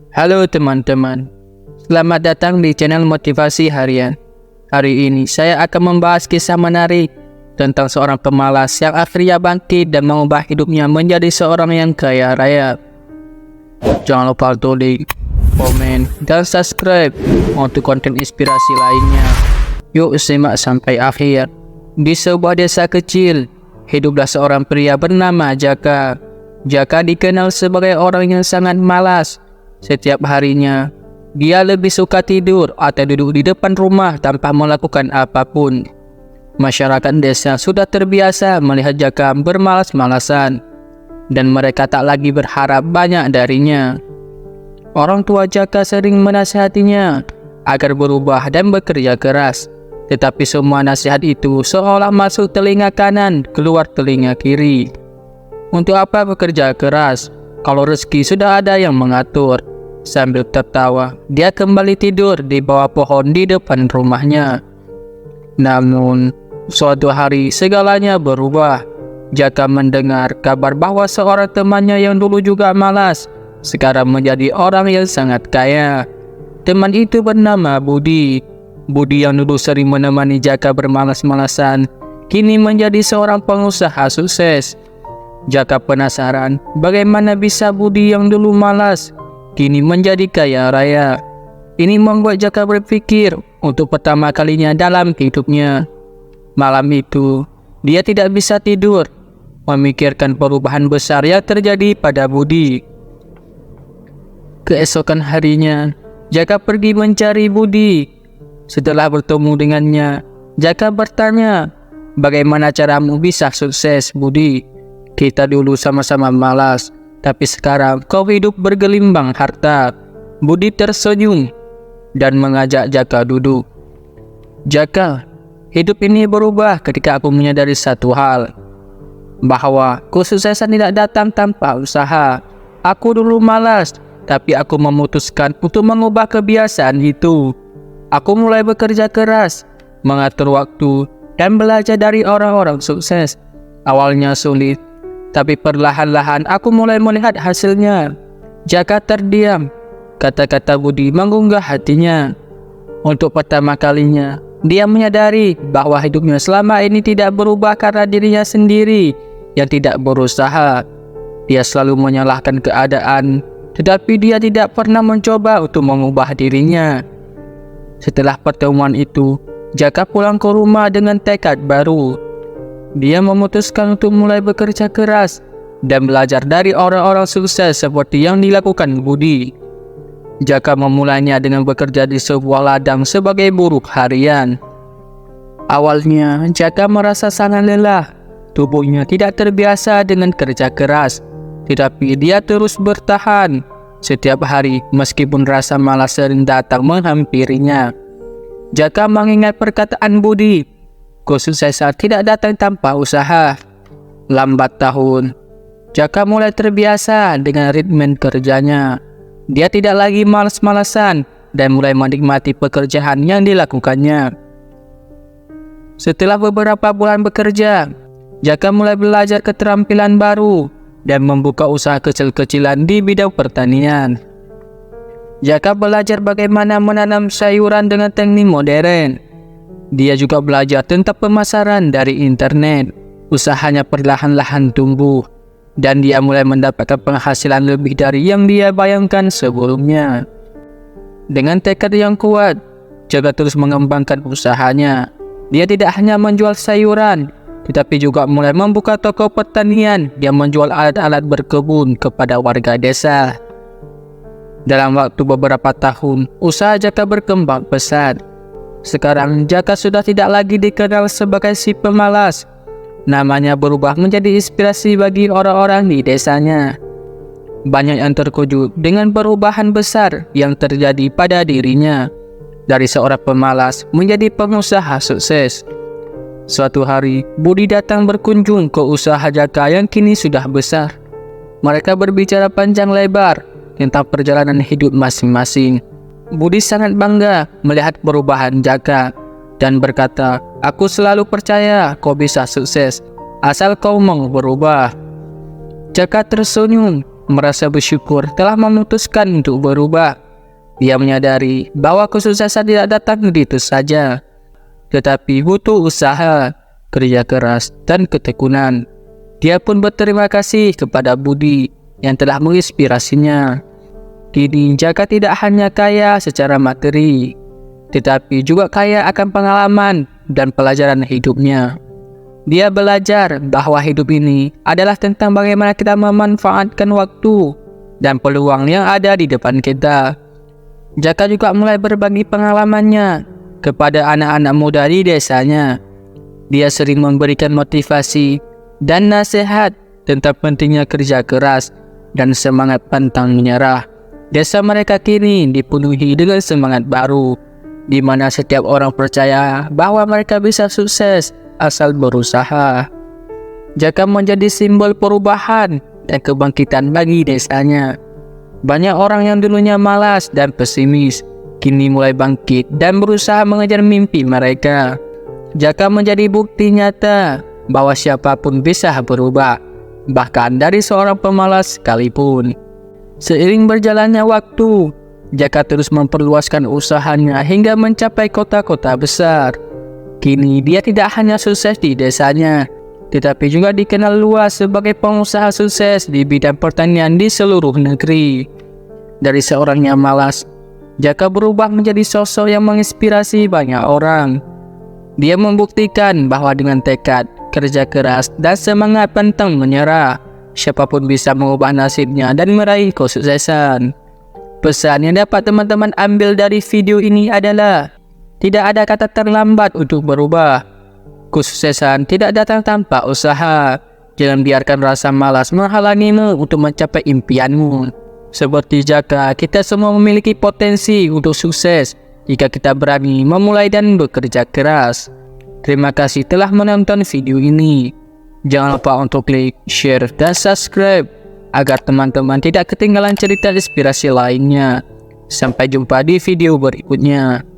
Halo teman-teman, selamat datang di channel Motivasi Harian. Hari ini saya akan membahas kisah menarik tentang seorang pemalas yang akhirnya bangkit dan mengubah hidupnya menjadi seorang yang kaya raya. Jangan lupa untuk like, komen, dan subscribe untuk konten inspirasi lainnya. Yuk simak sampai akhir. Di sebuah desa kecil, hiduplah seorang pria bernama Jaka. Jaka dikenal sebagai orang yang sangat malas. Setiap harinya, dia lebih suka tidur atau duduk di depan rumah tanpa melakukan apapun. Masyarakat desa sudah terbiasa melihat Jaka bermalas-malasan, dan mereka tak lagi berharap banyak darinya. Orang tua Jaka sering menasihatinya agar berubah dan bekerja keras, tetapi semua nasihat itu seolah masuk telinga kanan, keluar telinga kiri. Untuk apa bekerja keras kalau rezeki sudah ada yang mengatur? Sambil tertawa, dia kembali tidur di bawah pohon di depan rumahnya. Namun, suatu hari segalanya berubah. Jaka mendengar kabar bahwa seorang temannya yang dulu juga malas, sekarang menjadi orang yang sangat kaya. Teman itu bernama Budi. Budi yang dulu sering menemani Jaka bermalas-malasan, kini menjadi seorang pengusaha sukses. Jaka penasaran bagaimana bisa Budi yang dulu malas kini menjadi kaya raya. Ini membuat Jaka berpikir untuk pertama kalinya dalam hidupnya. Malam itu, dia tidak bisa tidur, memikirkan perubahan besar yang terjadi pada Budi. Keesokan harinya, Jaka pergi mencari Budi. Setelah bertemu dengannya, Jaka bertanya, "Bagaimana caramu bisa sukses, Budi? Kita dulu sama-sama malas, tapi sekarang kau hidup bergelimbang harta." Budi tersenyum dan mengajak Jaka duduk. "Jaka, hidup ini berubah ketika aku menyadari satu hal, bahwa kesuksesan tidak datang tanpa usaha. Aku dulu malas, tapi aku memutuskan untuk mengubah kebiasaan itu. Aku mulai bekerja keras, mengatur waktu, dan belajar dari orang-orang sukses. Awalnya sulit, tapi perlahan-lahan aku mulai melihat hasilnya." Jaka terdiam. Kata-kata Budi menggugah hatinya. Untuk pertama kalinya, dia menyadari bahwa hidupnya selama ini tidak berubah karena dirinya sendiri yang tidak berusaha. Dia selalu menyalahkan keadaan, tetapi dia tidak pernah mencoba untuk mengubah dirinya. Setelah pertemuan itu, Jaka pulang ke rumah dengan tekad baru. Dia memutuskan untuk mulai bekerja keras dan belajar dari orang-orang sukses seperti yang dilakukan Budi. Jaka memulainya dengan bekerja di sebuah ladang sebagai buruh harian. Awalnya, Jaka merasa sangat lelah. Tubuhnya tidak terbiasa dengan kerja keras, tetapi dia terus bertahan. Setiap hari, meskipun rasa malas sering datang menghampirinya, Jaka mengingat perkataan Budi, kesuksesan tidak datang tanpa usaha. Lambat tahun, Jaka mulai terbiasa dengan ritme kerjanya. Dia tidak lagi malas-malasan dan mulai menikmati pekerjaan yang dilakukannya. Setelah beberapa bulan bekerja, Jaka mulai belajar keterampilan baru dan membuka usaha kecil-kecilan di bidang pertanian. Jaka belajar bagaimana menanam sayuran dengan teknik modern. Dia juga belajar tentang pemasaran dari internet. Usahanya perlahan-lahan tumbuh, dan dia mulai mendapatkan penghasilan lebih dari yang dia bayangkan sebelumnya. Dengan tekad yang kuat, Jaka terus mengembangkan usahanya. Dia tidak hanya menjual sayuran, tetapi juga mulai membuka toko pertanian yang menjual alat-alat berkebun kepada warga desa. Dalam waktu beberapa tahun, usaha Jaka berkembang pesat. Sekarang Jaka sudah tidak lagi dikenal sebagai si pemalas. Namanya berubah menjadi inspirasi bagi orang-orang di desanya. Banyak yang terkejut dengan perubahan besar yang terjadi pada dirinya. Dari seorang pemalas menjadi pengusaha sukses. Suatu hari, Budi datang berkunjung ke usaha Jaka yang kini sudah besar. Mereka berbicara panjang lebar tentang perjalanan hidup masing-masing. Budi sangat bangga melihat perubahan Jaka dan berkata, "Aku selalu percaya kau bisa sukses, asal kau mau berubah." Jaka tersenyum merasa bersyukur telah memutuskan untuk berubah. Dia menyadari bahwa kesuksesan tidak datang begitu saja, tetapi butuh usaha, kerja keras, dan ketekunan. Dia pun berterima kasih kepada Budi yang telah menginspirasinya. Kini Jaka tidak hanya kaya secara materi, tetapi juga kaya akan pengalaman dan pelajaran hidupnya. Dia belajar bahwa hidup ini adalah tentang bagaimana kita memanfaatkan waktu dan peluang yang ada di depan kita. Jaka juga mulai berbagi pengalamannya kepada anak-anak muda di desanya. Dia sering memberikan motivasi dan nasihat tentang pentingnya kerja keras dan semangat pantang menyerah. Desa mereka kini dipenuhi dengan semangat baru, di mana setiap orang percaya bahwa mereka bisa sukses asal berusaha. Jaka menjadi simbol perubahan dan kebangkitan bagi desanya. Banyak orang yang dulunya malas dan pesimis, kini mulai bangkit dan berusaha mengejar mimpi mereka. Jaka menjadi bukti nyata bahwa siapapun bisa berubah, bahkan dari seorang pemalas sekalipun. Seiring berjalannya waktu, Jaka terus memperluaskan usahanya hingga mencapai kota-kota besar. Kini dia tidak hanya sukses di desanya, tetapi juga dikenal luas sebagai pengusaha sukses di bidang pertanian di seluruh negeri. Dari seorang yang malas, Jaka berubah menjadi sosok yang menginspirasi banyak orang. Dia membuktikan bahwa dengan tekad, kerja keras, dan semangat pantang menyerah, siapapun bisa mengubah nasibnya dan meraih kesuksesan. Pesan yang dapat teman-teman ambil dari video ini adalah tidak ada kata terlambat untuk berubah. Kesuksesan tidak datang tanpa usaha. Jangan biarkan rasa malas menghalangimu untuk mencapai impianmu. Seperti Jaka, kita semua memiliki potensi untuk sukses jika kita berani memulai dan bekerja keras. Terima kasih telah menonton video ini. Jangan lupa untuk klik, share, dan subscribe agar teman-teman tidak ketinggalan cerita inspirasi lainnya. Sampai jumpa di video berikutnya.